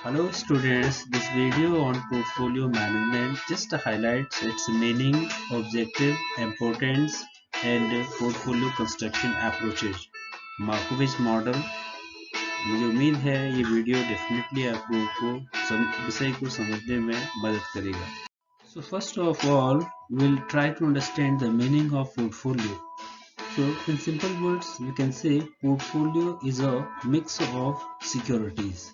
Hello students, this video on portfolio management just highlights its meaning, objective, importance and portfolio construction approaches. Markovitch model। मुझे उम्मीद है ये video definitely आप लोगों को विषय को समझने में मदद करेगा। So first of all, we'll try to understand the meaning of portfolio. So in simple words, we can say portfolio is a mix of securities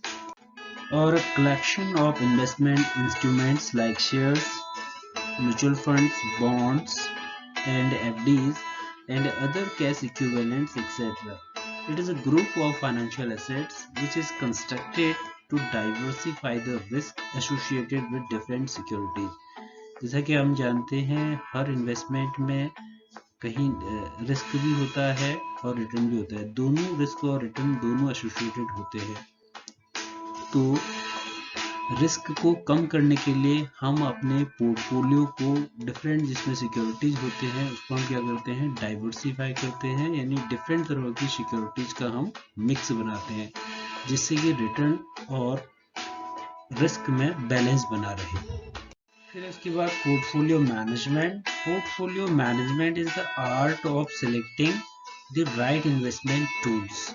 or a collection of investment instruments like shares, mutual funds, bonds, and FDs, and other cash equivalents, etc. It is a group of financial assets which is constructed to diversify the risk associated with different securities. जैसा कि हम जानते हैं हर investment में कहीं risk भी होता है और रिटर्न भी होता है, दोनों रिस्क और रिटर्न दोनों एसोसिएटेड होते हैं। तो रिस्क को कम करने के लिए हम अपने पोर्टफोलियो को डिफरेंट जिसमें सिक्योरिटीज होते हैं उसको हम क्या करते हैं, डाइवर्सिफाई करते हैं, यानी डिफरेंट तरह की सिक्योरिटीज का हम मिक्स बनाते हैं जिससे कि रिटर्न और रिस्क में बैलेंस बना रहे। फिर इसके बाद portfolio management is the art of selecting the right investment tools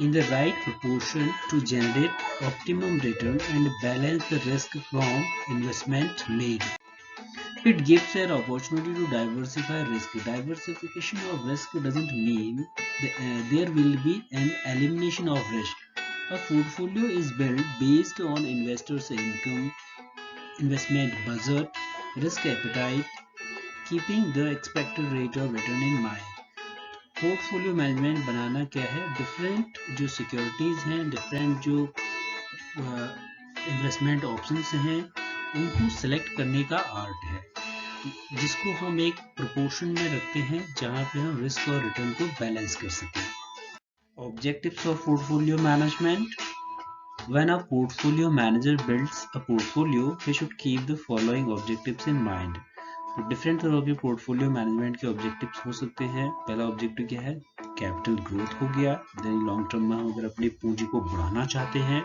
in the right proportion to generate optimum return and balance the risk from investment made. It gives an opportunity to diversify risk. Diversification of risk doesn't mean there will be an elimination of risk. A portfolio is built based on investors' income, investment budget, risk appetite, keeping the expected rate of return in mind. Portfolio management बनाना क्या है, different जो securities हैं, different जो investment options हैं उनको select करने का आर्ट है जिसको हम एक प्रोपोर्शन में रखते हैं जहां पे हम रिस्क और रिटर्न को बैलेंस कर सकें। Objectives of portfolio management. When a portfolio manager builds a portfolio, he should keep the following objectives in mind. तो डिफरेंट तरह के पोर्टफोलियो मैनेजमेंट के ऑब्जेक्टिव्स हो सकते हैं। पहला ऑब्जेक्टिव क्या है, कैपिटल ग्रोथ हो गया। देन लॉन्ग टर्म में हम अगर अपनी पूंजी को बढ़ाना चाहते हैं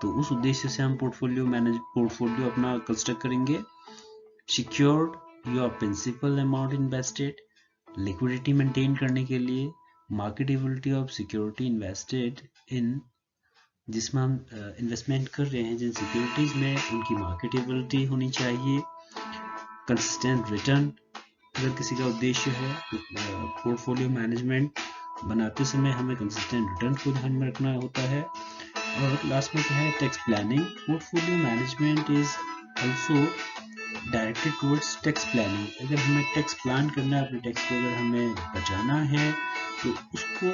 तो उस उद्देश्य से हम पोर्टफोलियो अपना कंस्ट्रक्ट करेंगे। Secured your principal amount invested, liquidity maintain करने के लिए। Marketability of security invested in, जिसमें हम इन्वेस्टमेंट कर रहे हैं जिन सिक्योरिटीज में उनकी मार्केटेबिलिटी होनी चाहिए। कंसिस्टेंट रिटर्न, अगर किसी का उद्देश्य है पोर्टफोलियो मैनेजमेंट बनाते समय हमें कंसिस्टेंट रिटर्न को ध्यान में रखना होता है। और लास्ट में क्या है, tax planning. Portfolio management is also directed towards tax planning. अगर हमें टैक्स प्लान करना है, अपने टैक्स को अगर हमें बचाना है तो उसको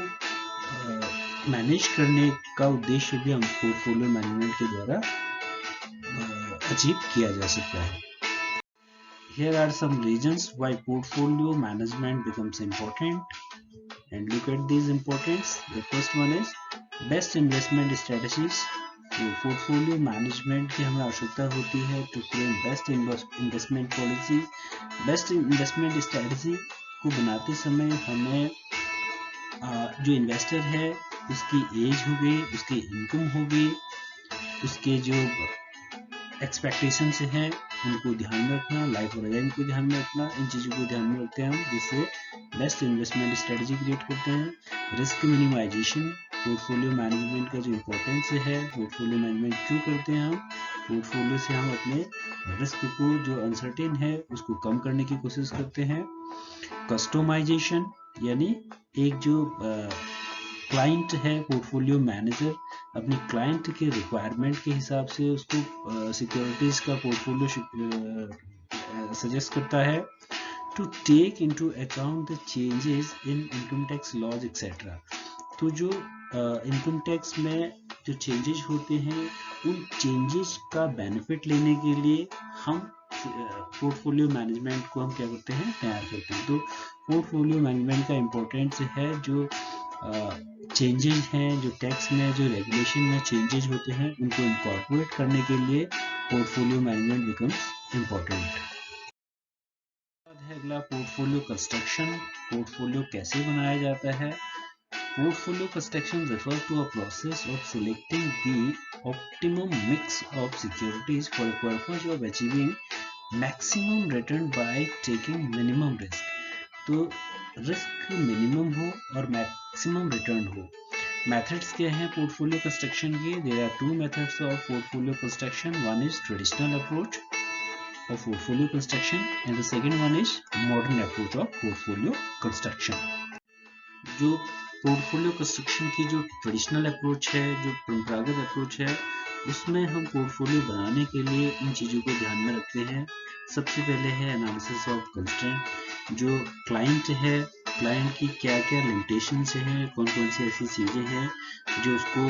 मैनेज करने का उद्देश्य भी हम पोर्टफोलियो मैनेजमेंट के द्वारा अचीव किया जा सकता है। Here are some reasons why portfolio management becomes important, and look at these importance. The first one is best investment strategies. तो पोर्टफोलियो मैनेजमेंट की हमें आवश्यकता होती है to frame best investment policy. Best investment strategy को बनाते समय हमें जो इन्वेस्टर है उसकी एज हो गई, उसकी इनकम हो गई, उसके जो एक्सपेक्टेशन से हैं उनको ध्यान में रखना, लाइफ होराइजन को ध्यान में रखना, इन चीज़ों को ध्यान में रखते हैं हम, जिससे बेस्ट इन्वेस्टमेंट स्ट्रेटजी क्रिएट करते हैं। रिस्क मिनिमाइजेशन, पोर्टफोलियो मैनेजमेंट का जो इम्पोर्टेंस है, पोर्टफोलियो मैनेजमेंट क्यों करते हैं हम, पोर्टफोलियो से हम अपने रिस्क को जो अनसर्टेन है उसको कम करने की कोशिश करते हैं। कस्टमाइजेशन, यानी एक जो क्लाइंट है पोर्टफोलियो मैनेजर अपने क्लाइंट के रिक्वायरमेंट के हिसाब से उसको सिक्योरिटीज का पोर्टफोलियो सजेस्ट करता है। To take into account the changes in income tax laws etcetera. तो जो इनकम टैक्स में जो चेंजेस होते हैं उन चेंजेस का बेनिफिट लेने के लिए हम पोर्टफोलियो मैनेजमेंट को हम क्या करते हैं, तैयार करते हैं। तो पोर्टफोलियो मैनेजमेंट का इम्पोर्टेंस है जो चेंजेस हैं, जो टैक्स में जो रेगुलेशन में चेंजेस होते हैं उनको इनकॉर्पोरेट करने के लिए पोर्टफोलियो मैनेजमेंट बिकम्स इम्पोर्टेंट। अगला पोर्टफोलियो कंस्ट्रक्शन, पोर्टफोलियो कैसे बनाया जाता है। Portfolio construction refers to a process of selecting the optimum mix of securities for the purpose of achieving maximum return by taking minimum risk. तो risk minimum हो और maximum return हो. Methods क्या हैं पोर्टफोलियो कंस्ट्रक्शन के? There are two methods of portfolio construction. One is traditional approach of portfolio construction and the second one is modern approach of portfolio construction. जो portfolio construction की जो traditional approach है, जो परंपरागत approach है, उसमें हम पोर्टफोलियो बनाने के लिए इन चीज़ों को ध्यान में रखते हैं. सबसे पहले है एनालिसिस ऑफ कंस्ट्रेंट. जो क्लाइंट है, क्लाइंट की क्या क्या लिमिटेशंस हैं, कौन कौन सी ऐसी चीज़ें हैं जो उसको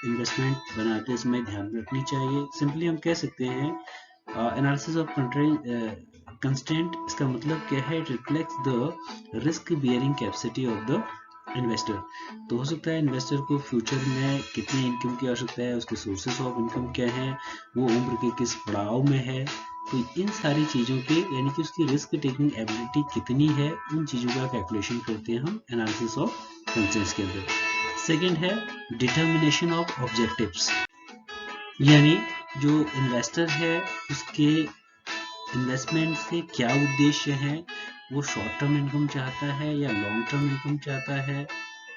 इन्वेस्टमेंट बनाते समय ध्यान में रखनी चाहिए. सिंपली हम कह सकते हैं एनालिसिस ऑफ कंस्ट्रेंट. इसका मतलब क्या है? It reflects the risk bearing capacity of the investor. तो हो सकता है इन्वेस्टर को फ्यूचर में कितनी इनकम की आवश्यकता है, उसके सोर्सेस ऑफ इनकम क्या है, वो उम्र के किस पड़ाव में है. तो इन सारी चीज़ों के यानी कि उसकी रिस्क टेकिंग एबिलिटी कितनी है, उन चीज़ों का कैलकुलेशन करते हैं हम एनालिसिस ऑफ कंस्ट्रेंट्स के अंदर. सेकेंड है डिटर्मिनेशन ऑफ ऑब्जेक्टिव्स. यानी जो इन्वेस्टर है उसके इन्वेस्टमेंट से क्या उद्देश्य है. वो शॉर्ट टर्म इनकम चाहता है या लॉन्ग टर्म इनकम चाहता है,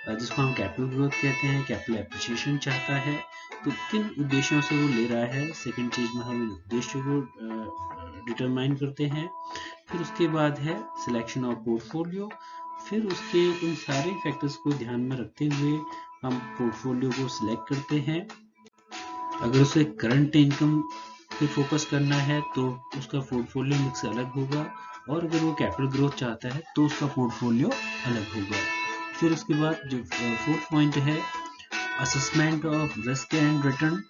जिसको हम कैपिटल ग्रोथ कहते हैं, कैपिटल एप्रिसिएशन चाहता है. तो किन उद्देश्यों से वो ले रहा है, सेकंड चीज में हम उद्देश्य को डिटरमाइन करते हैं. फिर उसके बाद है सिलेक्शन ऑफ पोर्टफोलियो. फिर उसके उन सारे फैक्टर्स को ध्यान में रखते हुए हम पोर्टफोलियो को सिलेक्ट करते हैं. अगर उसे करंट इनकम पे फोकस करना है तो उसका पोर्टफोलियो मिक्स अलग होगा, और अगर वो कैपिटल ग्रोथ चाहता है तो उसका पोर्टफोलियो अलग होगा. फिर उसके बाद जो फोर्थ पॉइंट है assessment of risk and return.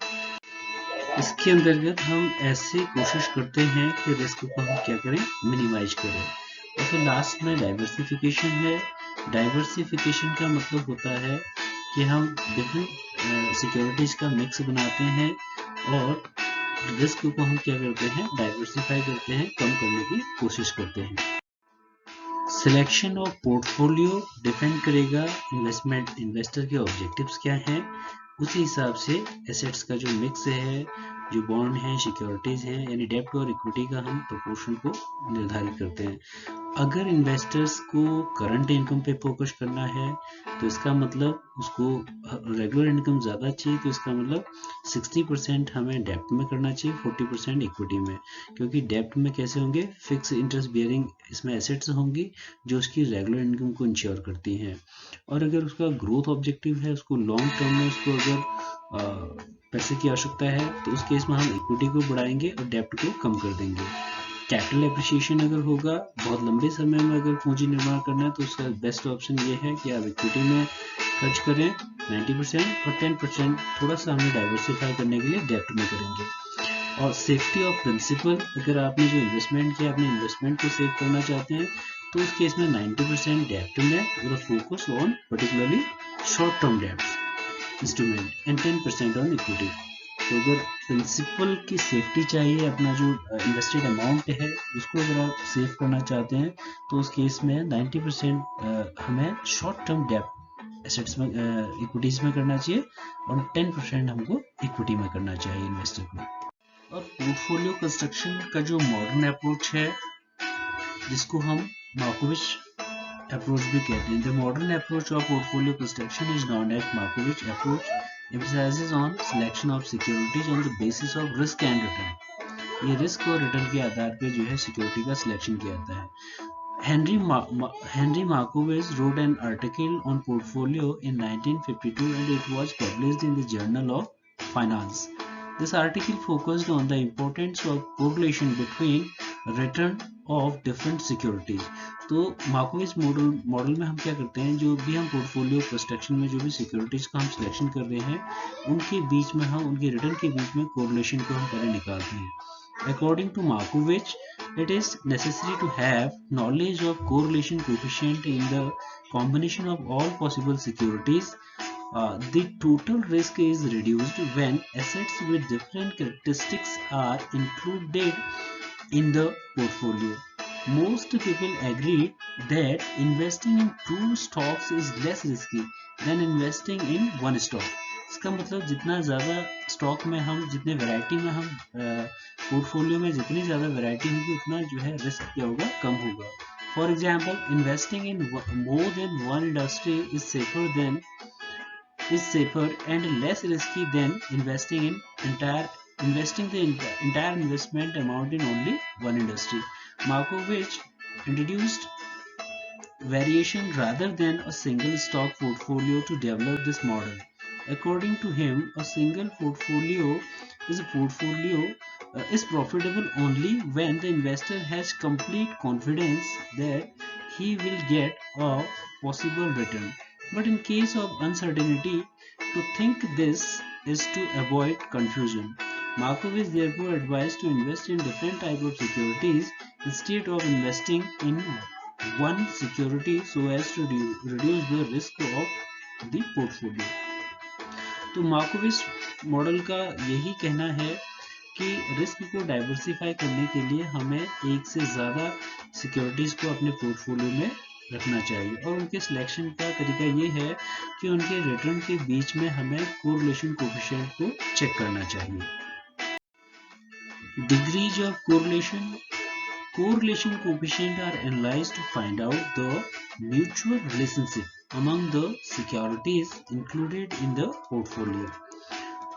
इसके अंतर्गत हम ऐसे कोशिश करते हैं कि रिस्क को हम क्या करें, मिनिमाइज करें. और फिर लास्ट में डाइवर्सिफिकेशन है. डाइवर्सिफिकेशन का मतलब होता है कि हम डिफरेंट सिक्योरिटीज का मिक्स बनाते हैं और रिस्क को हम क्या करते हैं, डाइवर्सिफाई करते हैं, कम करने की कोशिश करते हैं. सिलेक्शन ऑफ पोर्टफोलियो डिपेंड करेगा इन्वेस्टर के ऑब्जेक्टिव्स क्या हैं. उसी हिसाब से एसेट्स का जो मिक्स है, जो बॉन्ड है, सिक्योरिटीज हैं, यानी डेब्ट और इक्विटी का हम प्रोपोर्शन को निर्धारित करते हैं. अगर इन्वेस्टर्स को करंट इनकम पे फोकस करना है तो इसका मतलब उसको रेगुलर इनकम ज़्यादा चाहिए, तो इसका मतलब 60% हमें डेब्ट में करना चाहिए, 40% इक्विटी में. क्योंकि डेब्ट में कैसे होंगे, फिक्स इंटरेस्ट बियरिंग इसमें एसेट्स होंगी जो उसकी रेगुलर इनकम को इंश्योर करती हैं. और अगर उसका ग्रोथ ऑब्जेक्टिव है, उसको लॉन्ग टर्म में उसको अगर पैसे की आवश्यकता है तो उस केस में हम इक्विटी को बढ़ाएंगे और डेब्ट को कम कर देंगे. कैपिटल एप्रिसिएशन अगर होगा, बहुत लंबे समय में अगर पूंजी निर्माण करना है तो उसका बेस्ट ऑप्शन ये है कि आप इक्विटी में खर्च करें 90% और 10% थोड़ा सा हमें डाइवर्सिफाई करने के लिए डेब्ट में करेंगे. और सेफ्टी ऑफ प्रिंसिपल, अगर आपने जो इन्वेस्टमेंट किया अपने इन्वेस्टमेंट को सेव करना चाहते हैं तो उस केस में 90% डेब्ट में with focus on particularly short term डेब्ट इंस्ट्रूमेंट एंड 10% ऑन इक्विटी. तो अगर प्रिंसिपल की सेफ्टी चाहिए, अपना जो इन्वेस्टेड अमाउंट है उसको अगर आप सेव करना चाहते हैं तो उस केस में 90% हमें शॉर्ट टर्म डेब्ट एसेट्स में इक्विटीज में करना चाहिए और 10% हमको इक्विटी में करना चाहिए इन्वेस्टर को. और पोर्टफोलियो कंस्ट्रक्शन का जो मॉडर्न अप्रोच है जिसको हम मार्कोविच अप्रोच भी कहते हैं. The modern approach of portfolio construction is known as Markowitz approach. emphasizes on selection of securities on the basis of risk and return. ये रिस्क और रिटर्न के आधार पे जो है सिक्योरिटी का सिलेक्शन किया जाता है. Henry Markowitz wrote an article on portfolio in 1952 and it was published in the Journal of Finance. This article focused on the importance of correlation between return of different securities. तो Markovich model में हम क्या करते हैं, जो भी हम portfolio construction में जो भी सिक्योरिटीज का हम सिलेक्शन कर रहे हैं उनके बीच में हम उनके रिटर्न के बीच में कोरिलेशन को हम पहले निकालते हैं. According to Markowitz, it is necessary to have knowledge of correlation coefficient in the combination of all possible securities. The total risk is reduced when assets with different characteristics are included in the portfolio. Most people agree that investing in two stocks is less risky than investing in one stock. इसका मतलब जितना ज़्यादा stock में हम, जितने variety में हम portfolio में जितनी ज़्यादा वैरायटी होगी उतना जो है रिस्क क्या होगा, कम होगा। For example, investing in more than one industry is safer and less risky than investing the entire investment amount in only one industry. Markowitz introduced variation rather than a single stock portfolio to develop this model. According to him, a single portfolio is profitable only when the investor has complete confidence that he will get a possible return. But in case of uncertainty, to think this is to avoid confusion. Markowitz therefore advised to invest in different types of securities instead of investing in one security so as to reduce the risk of the portfolio. तो Markovich model का यही कहना है कि risk को diversify करने के लिए हमें एक से ज़्यादा सिक्योरिटीज़ को अपने पोर्टफोलियो में रखना चाहिए, और उनके सिलेक्शन का तरीका ये है कि उनके रिटर्न के बीच में हमें कोरिलेशन कोएफिशिएंट को चेक करना चाहिए। Degrees of correlation coefficient are analyzed to find out the mutual relationship among the securities included in the portfolio.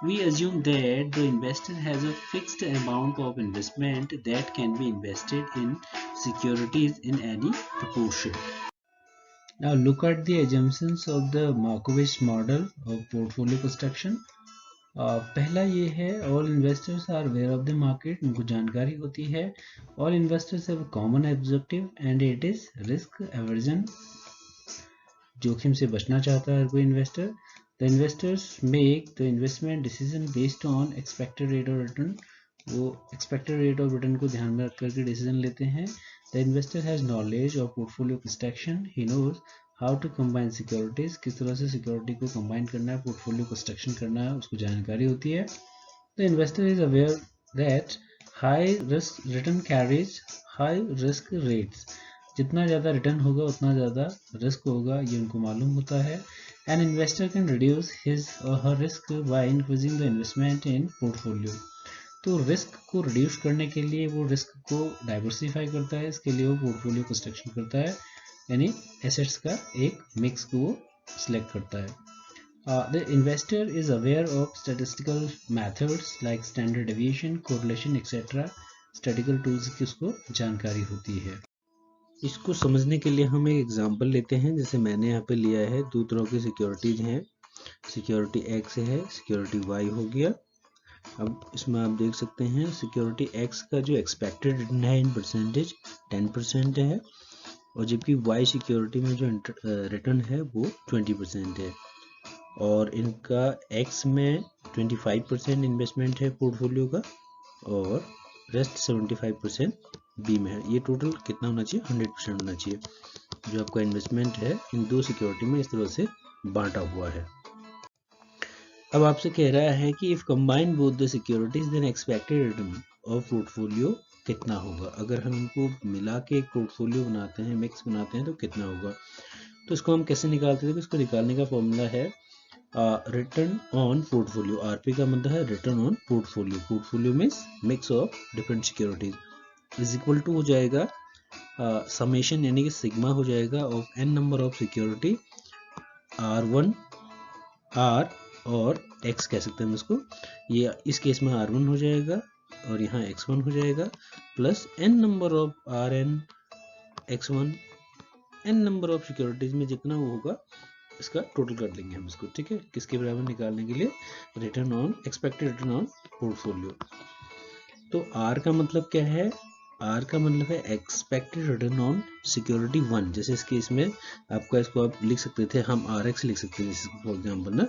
We assume that the investor has a fixed amount of investment that can be invested in securities in any proportion. Now look at the assumptions of the Markowitz model of portfolio construction. पहला ये है, all investors are aware of the market, उनको जानकारी होती है। All investors have common objective and it is risk aversion, जोखिम से बचना चाहता है कोई investor. The investors make the investment decision based on expected rate of return, वो एक्सपेक्टेड रेट ऑफ रिटर्न को ध्यान में रख करके डिसीजन लेते हैं। The investor has knowledge of portfolio construction, he knows how to combine securities, किस तरह से सिक्योरिटी को कंबाइन करना है, पोर्टफोलियो कंस्ट्रक्शन करना है, उसको जानकारी होती है। The investor is aware that high risk return carries high risk rates, जितना ज़्यादा रिटर्न होगा उतना ज़्यादा रिस्क होगा, ये उनको मालूम होता है। An investor can reduce his और her risk by increasing the investment in portfolio, तो रिस्क को रिड्यूस करने के लिए वो रिस्क को डाइवर्सिफाई करता है, इसके लिए वो पोर्टफोलियो कंस्ट्रक्शन करता है, यानी एसेट्स का एक मिक्स को वो सिलेक्ट करता है। The investor is aware of statistical methods like standard deviation, correlation etcetera, statistical tools की उसको जानकारी होती है। इसको समझने के लिए हम एक एग्जांपल लेते हैं, जैसे मैंने यहाँ पे लिया है, दो तरह की सिक्योरिटीज हैं, सिक्योरिटी एक्स है, सिक्योरिटी वाई हो गया। अब इसमें आप देख सकते हैं सिक्योरिटी एक्स का जो एक्सपेक्टेड रिटर्न है इन परसेंटेज 10% है, और जबकि वाई सिक्योरिटी में जो रिटर्न है वो 20% है, और इनका एक्स में 25% इन्वेस्टमेंट है पोर्टफोलियो का और रेस्ट 75% बी में है। ये टोटल कितना होना चाहिए, 100% होना चाहिए। जो आपका इन्वेस्टमेंट है इन दो सिक्योरिटी में इस तरह से बांटा हुआ है। अब आपसे कह रहा है कि if combine both the securities then expected return of portfolio कितना होगा, अगर हम इनको मिला के एक पोर्टफोलियो बनाते हैं, मिक्स बनाते हैं, तो कितना होगा। तो इसको हम कैसे निकालते थे, इसको निकालने का फॉर्मूला है रिटर्न ऑन पोर्टफोलियो, आरपी का मतलब है return on portfolio, portfolio means mix of different securities, is equal to हो जाएगा समेशन यानी कि सिग्मा हो जाएगा of n number of security, R1 R और X कह सकते हैं हम इसको, ये इस केस में R1 हो जाएगा और यहाँ X1 हो जाएगा, plus n number of Rn X1, n number of securities में जितना वो होगा इसका टोटल कर देंगे हम इसको, ठीक है, किसके बराबर निकालने के लिए, return on expected return on portfolio. तो R का मतलब क्या है, R का मतलब है एक्सपेक्टेड रिटर्न ऑन सिक्योरिटी 1, जैसे इस केस में आपका इसको आप लिख सकते थे, हम RX लिख सकते थे फॉर एग्जाम्पल ना,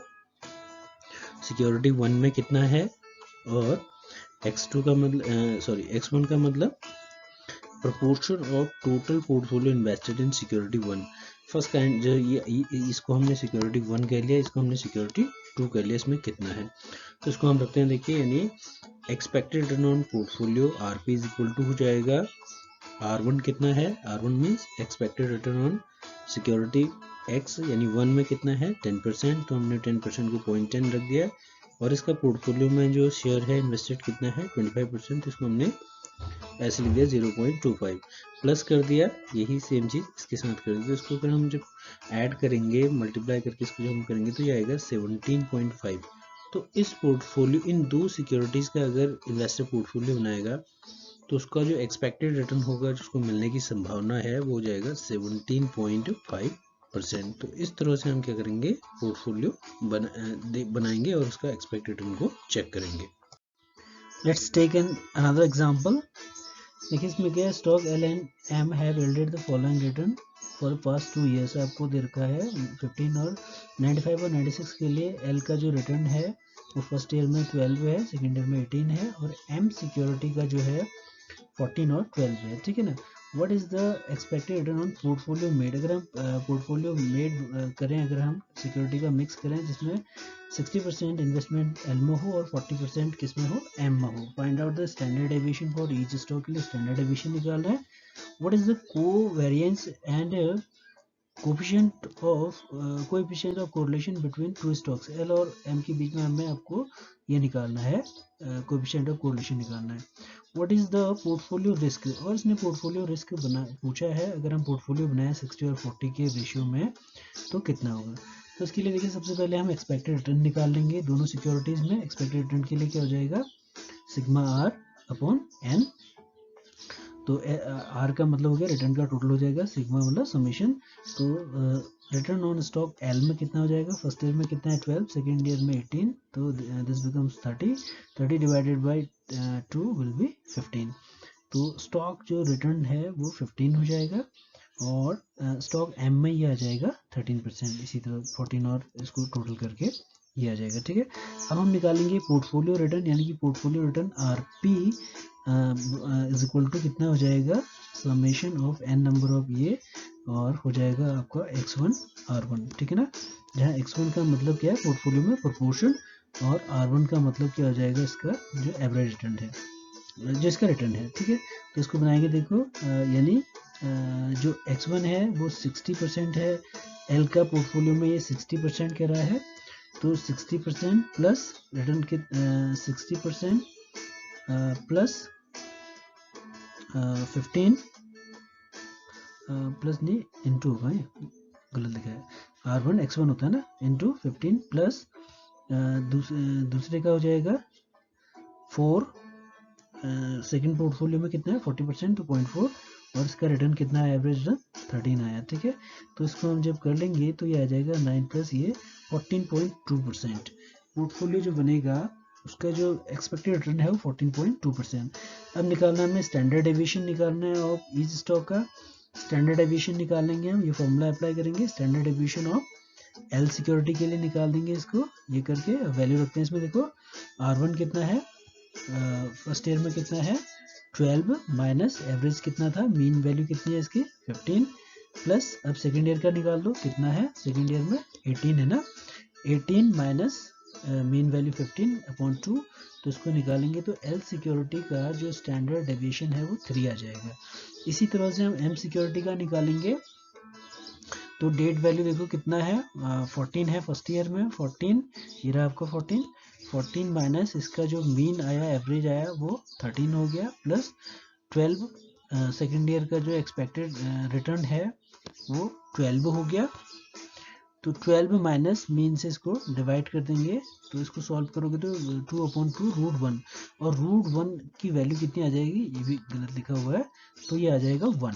सिक्योरिटी 1 में कितना है, और X2 का मतलब X1 का मतलब proportion of total portfolio invested in security 1। First kind जो ये इसको हमने सिक्योरिटी 1 कह लिया, इसको हमने सिक्योरिटी 2 कह लिया, इसमें कितना है, तो इसको हम रखते हैं, देखिए यानी expected return on portfolio RP is equal to हो जाएगा R1 कितना है, R1 means expected return on security x यानी 1 में कितना है 10%, तो हमने 10% को 0.10 रख दिया, और इसका पोर्टफोलियो में जो शेयर है इन्वेस्टेड कितना है 25%, तो इसको हमने ऐसे लिख दिया 0.25 प्लस कर दिया, यही सेम चीज़ इसके साथ कर दिया। इसको अगर हम जब ऐड करेंगे मल्टीप्लाई करके इसको जब हम करेंगे तो ये आएगा 17.5। तो इस पोर्टफोलियो, इन दो सिक्योरिटीज़ का अगर इन्वेस्टर पोर्टफोलियो बनाएगा तो उसका जो एक्सपेक्टेड रिटर्न होगा, जिसको मिलने की संभावना है, वो हो जाएगा 17.5%। तो इस तरह से हम क्या करेंगे पोर्टफोलियो बनाएंगे और उसका एक्सपेक्टेड रिटर्न को चेक करेंगे। Let's take an another example. देखिए इसमें क्या है, stock L and M have yielded the following return for past 2 years. आपको दे रखा है 15 और 95 और 96 के लिए एल का जो रिटर्न है वो फर्स्ट ईयर में 12 है, सेकेंड ईयर में 18 है, और एम सिक्योरिटी का जो है 14 और 12 है, ठीक है ना। What is the expected return on portfolio made. अगर हम पोर्टफोलियो मेड करें, अगर हम सिक्योरिटी का मिक्स करें जिसमें 60% इन्वेस्टमेंट एल में हो और 40% किस में हो, एम में हो। Find out the standard deviation for each stock, के लिए स्टैंडर्ड डेविएशन निकाल रहे हैं। What is the covariance and coefficient of correlation between two stocks, L और एम के बीच में हमें आपको ये निकालना है, कोएफिशिएंट ऑफ कोरिलेशन निकालना है। What is the portfolio risk, और इसने पोर्टफोलियो रिस्क पूछा है, अगर हम पोर्टफोलियो बनाए 60 और 40 के रेशियो में तो कितना होगा। तो इसके लिए देखिए सबसे पहले हम एक्सपेक्टेड रिटर्न निकाल लेंगे दोनों सिक्योरिटीज में। एक्सपेक्टेड रिटर्न के लिए क्या हो जाएगा, सिग्मा आर अपॉन एन। तो आर का मतलब हो गया रिटर्न का टोटल हो जाएगा, सिग्मा मतलब समेशन। तो रिटर्न ऑन स्टॉक एल में कितना हो जाएगा, फर्स्ट ईयर में कितना है 12, सेकेंड ईयर में 18, तो this becomes 30 divided by 2 will be 15। तो स्टॉक जो रिटर्न है वो 15 हो जाएगा, और स्टॉक एम में ये आ जाएगा 13%, इसी तरह 14 और इसको टोटल करके ये आ जाएगा, ठीक है। अब हम निकालेंगे पोर्टफोलियो रिटर्न, यानी कि portfolio return R P is equal to कितना हो जाएगा, summation of n number of ये, और हो जाएगा आपका x1 r1, ठीक है ना। जहाँ x1 का मतलब क्या है पोर्टफोलियो में प्रोपोर्शन, और r1 का मतलब क्या हो जाएगा इसका जो एवरेज रिटर्न है, जो इसका रिटर्न है, ठीक है। तो इसको बनाएंगे, देखो यानी जो x1 है वो 60% है, l का पोर्टफोलियो में ये 60% कह रहा है, तो 60% प्लस रिटर्न के 60% प्लस 15 प्लस नहीं इंटू होगा, गलत लिखा है, r1 x1 होता है ना, इंटू 15 प्लस दूसरे का हो जाएगा 4, सेकेंड पोर्टफोलियो में कितना है 40%, तो 0.4, और इसका रिटर्न कितना है एवरेज रिटर्न 13 आया, ठीक है। तो इसको हम जब कर लेंगे तो ये आ जाएगा 9 प्लस ये 14.2%। पोर्टफोलियो जो बनेगा उसका जो एक्सपेक्टेड रिटर्न है वो 14.2%। अब निकालना हमें स्टैंडर्ड डेविएशन निकालना है ऑफ ईच स्टॉक का। स्टैंडर्ड डेविएशन निकालेंगे हम, ये फॉर्मूला अप्लाई करेंगे, standard deviation of L security के लिए निकाल देंगे इसको, ये करके वैल्यू रखते हैं इसमें। देखो R1 कितना है, फर्स्ट ईयर में कितना है 12, माइनस एवरेज कितना था, मीन वैल्यू कितनी है इसकी 15, प्लस अब सेकेंड ईयर का निकाल लो कितना है, सेकेंड ईयर में 18 है ना, 18 माइनस मीन वैल्यू 15 अपॉन 2, तो इसको निकालेंगे तो एल सिक्योरिटी का जो स्टैंडर्ड डेविएशन है वो 3 आ जाएगा। इसी तरह से हम एम सिक्योरिटी का निकालेंगे, तो डेट वैल्यू देखो कितना है 14 है फर्स्ट ईयर में, 14 ये रहा आपका 14 माइनस इसका जो मीन आया एवरेज आया वो 13 हो गया, प्लस 12 सेकेंड ईयर का जो एक्सपेक्टेड रिटर्न है वो 12 हो गया, तो 12 माइनस मीन से इसको डिवाइड कर देंगे, तो इसको सॉल्व करोगे तो 2/2 √1, और √1 की वैल्यू कितनी आ जाएगी, ये भी गलत लिखा हुआ है, तो ये आ जाएगा 1,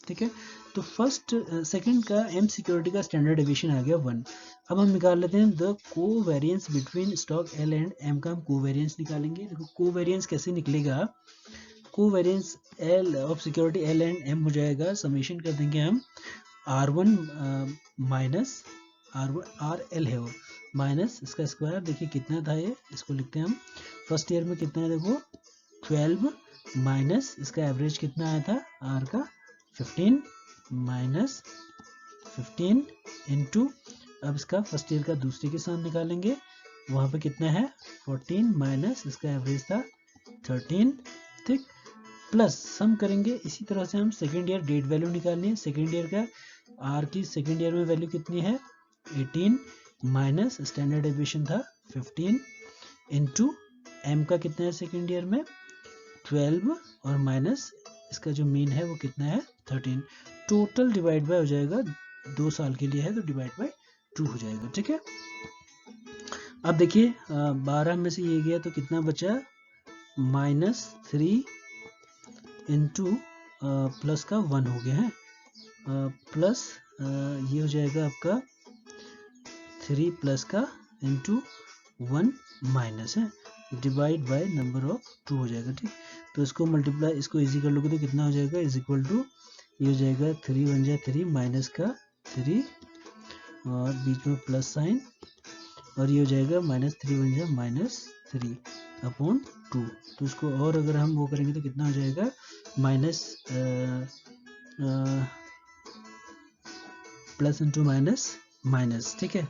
ठीक है। तो फर्स्ट सेकंड का एम सिक्योरिटी का स्टैंडर्ड डेविएशन आ गया 1। अब हम निकाल लेते हैं the covariance between stock L and M का हम कोवेरिएंस निकालेंगे। देखो कोवेरिएंस कैसे निकलेगा, covariance L of security L and M हो जाएगा, समेशन कर देंगे हम R1 माइनस आर एल है वो, माइनस इसका स्क्वायर, देखिए कितना था ये, इसको लिखते हैं हम, फर्स्ट ईयर में कितना है देखो 12, माइनस इसका एवरेज कितना आया था आर का 15, माइनस 15 इंटू, अब इसका फर्स्ट ईयर का दूसरे के साथ निकालेंगे, वहाँ पे कितना है 14 माइनस इसका एवरेज था 13, ठीक, प्लस सम करेंगे। इसी तरह से हम सेकेंड ईयर डेट वैल्यू निकालनी है, सेकेंड ईयर का आर की सेकेंड ईयर में वैल्यू कितनी है 18 माइनस स्टैंडर्ड डेविएशन था 15 इनटू एम का कितना है सेकेंड ईयर में 12 और माइनस इसका जो मीन है वो कितना है 13। टोटल डिवाइड बाय हो जाएगा 2 साल के लिए है तो डिवाइड बाय 2 हो जाएगा। ठीक है, अब देखिए 12 में से ये गया तो कितना बचा -3 इंटू प्लस का 1 हो गया है प्लस ये हो जाएगा आपका 3 प्लस का इंटू 1 माइनस है डिवाइड बाय नंबर ऑफ 2 हो जाएगा। ठीक, तो इसको मल्टीप्लाई इसको इजी कर लोगे तो कितना हो जाएगा इज इक्वल टू ये हो जाएगा 3 बन जाए 3 माइनस का 3 और बीच में प्लस साइन और ये हो जाएगा -3 बन जाए -3 अपॉन 2। तो इसको और अगर हम वो करेंगे तो कितना हो जाएगा minus plus into minus minus. ठीक है,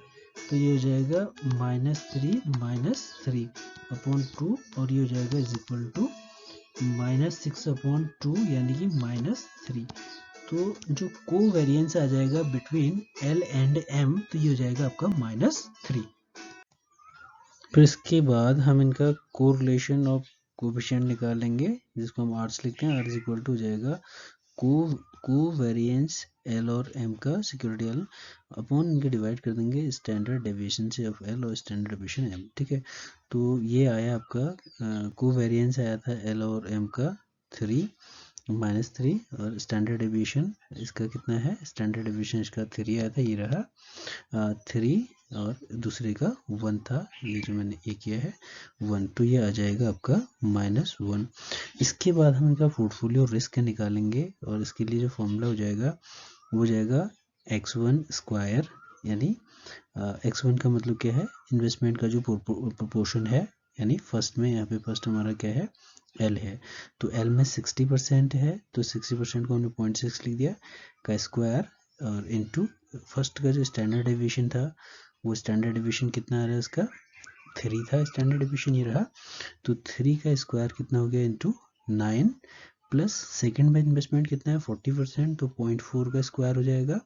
तो ये हो जाएगा -3 अपॉन 2 और ये हो जाएगा इज इक्वल टू -6 अपॉन 2 यानी कि -3। तो जो कोवेरिएंस आ जाएगा बिटवीन L एंड M तो ये हो जाएगा आपका -3। फिर इसके बाद हम इनका कोरिलेशन और कोएफिशिएंट निकालेंगे जिसको हम आर्ट्स लिखते हैं। आर इज इक्वल टू हो जाएगा कोवेरिएंस L और M का सिक्योरिटी L अपॉन इनके डिवाइड कर देंगे स्टैंडर्ड डेविएशन से ऑफ L और स्टैंडर्ड डेविएशन M। ठीक है, तो ये आया आपका कोवेरिएंस आया था L और M का 3 -3 और स्टैंडर्ड डेविएशन इसका कितना है स्टैंडर्ड डेविएशन इसका 3 आया था, ये रहा 3 और दूसरे का 1 था, ये जो मैंने ये किया है 1, तो ये आ जाएगा आपका -1। इसके बाद हम इनका पोर्टफोलियो रिस्क निकालेंगे और इसके लिए जो फॉर्मूला हो जाएगा वो हो जाएगा x1 स्क्वायर यानी x1 का मतलब क्या है इन्वेस्टमेंट का जो प्रोपोर्शन है यानी फर्स्ट में यहाँ पे फर्स्ट हमारा क्या है L है, तो L में 60% है तो 60% को हमने 0.6 लिख दिया का स्क्वायर और इनटू फर्स्ट का जो स्टैंडर्ड डेविएशन था वो स्टैंडर्ड डेविएशन कितना आ रहा है इसका 3 था स्टैंडर्ड डेविएशन ये रहा, तो 3 का स्क्वायर कितना हो गया इनटू 9 प्लस सेकंड में इन्वेस्टमेंट कितना है 40% तो 0.4 का स्क्वायर हो जाएगा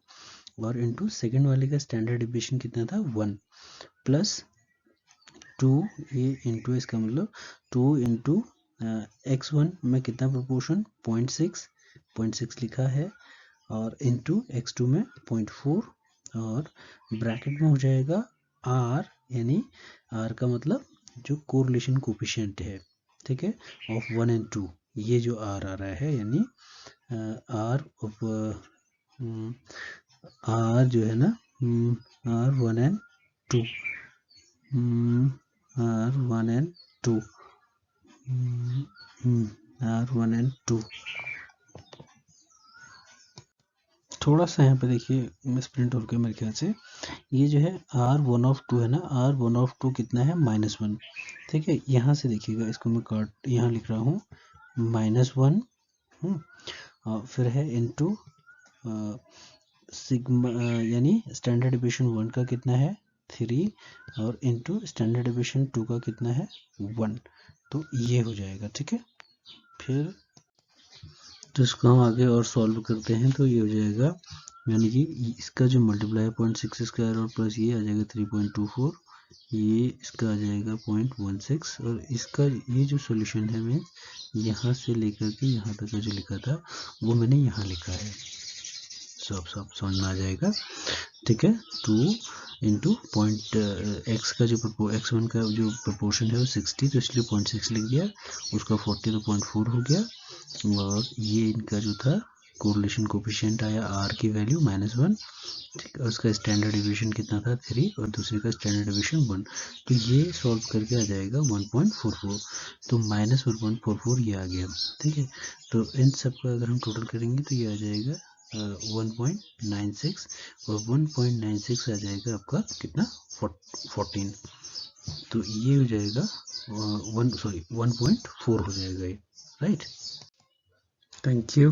और इनटू सेकंड वाले का स्टैंडर्ड डेविएशन कितना था 1 प्लस 2 ये इनटू इसका मतलब 2 इंटू x1 में कितना प्रोपोर्शन 0.6 लिखा है और इनटू x2 में 0.4 और ब्रैकेट में हो जाएगा r यानी r का मतलब जो कोरिलेशन कोएफिशिएंट है। ठीक है, ऑफ 1 एंड 2 ये जो r आ रहा है यानी r ऑफ r जो है ना r 1 and 2 r1 and 2 r1 and 2 थोड़ा सा यहाँ पे देखिए मिस प्रिंट हो गया मेरे ख्याल से, ये जो है r1 ऑफ 2 है ना r1 ऑफ 2 कितना है -1। ठीक है, यहाँ से देखिएगा इसको मैं काट यहाँ लिख रहा हूँ -1 और फिर है इनटू सिग्मा यानी स्टैंडर्ड डेविएशन 1 का कितना है 3 और इनटू स्टैंडर्ड डेविएशन 2 का कितना है 1, तो ये हो जाएगा। ठीक है, फिर तो इसको हम आगे और सॉल्व करते हैं तो ये हो जाएगा यानी कि इसका जो मल्टीप्लाई 0.6 स्क्वायर और प्लस ये आ जाएगा 3.24 ये इसका आ जाएगा 0.16 और इसका ये जो सॉल्यूशन है मैं यहाँ से लेकर के यहाँ तक का जो लिखा था वो मैंने यहाँ लिखा है, सब समझ में आ जाएगा। ठीक है, 2 इंटू x का जो x1 का जो प्रोपोर्शन है वो 60 तो इसलिए 0.6 लिख दिया, उसका 40 तो 0.4 हो गया और ये इनका जो था कोरिलेशन कोएफिशिएंट आया r की वैल्यू -1। ठीक है, उसका स्टैंडर्ड डेविएशन कितना था 3 और दूसरे का स्टैंडर्ड डेविएशन 1, तो ये सॉल्व करके आ जाएगा 1.44, तो -1.44 ये आ गया। ठीक है, तो इन सब का अगर हम टोटल करेंगे तो ये आ जाएगा 1.96 और 1.96 आ जाएगा आपका कितना 14, तो ये हो जाएगा 1.4 हो जाएगा ये, राइट। Thank you.